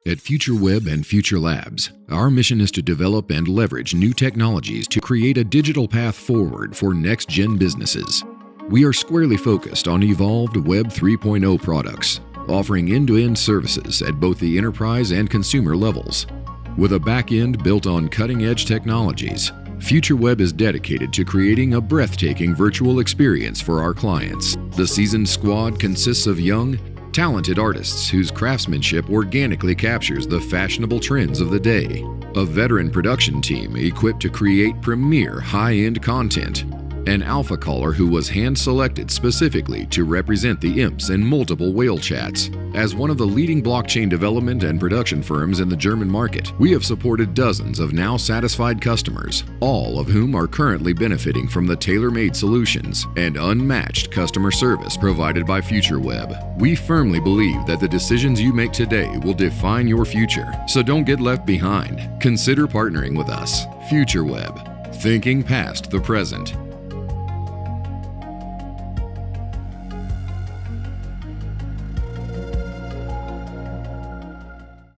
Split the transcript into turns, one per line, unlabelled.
At FutureWeb and Future Labs, our mission is to develop and leverage new technologies to create a digital path forward for next-gen businesses. We are squarely focused on evolved Web 3.0 products, offering end-to-end services at both the enterprise and consumer levels. With a back-end built on cutting-edge technologies, FutureWeb is dedicated to creating a breathtaking virtual experience for our clients. The seasoned squad consists of young, talented artists whose craftsmanship organically captures the fashionable trends of the day. A veteran production team equipped to create premier high-end content. An alpha caller who was hand-selected specifically to represent the imps in multiple whale chats. As one of the leading blockchain development and production firms in the German market, we have supported dozens of now satisfied customers, all of whom are currently benefiting from the tailor-made solutions and unmatched customer service provided by FutureWeb. We firmly believe that the decisions you make today will define your future, so don't get left behind. Consider partnering with us. FutureWeb, thinking past the present.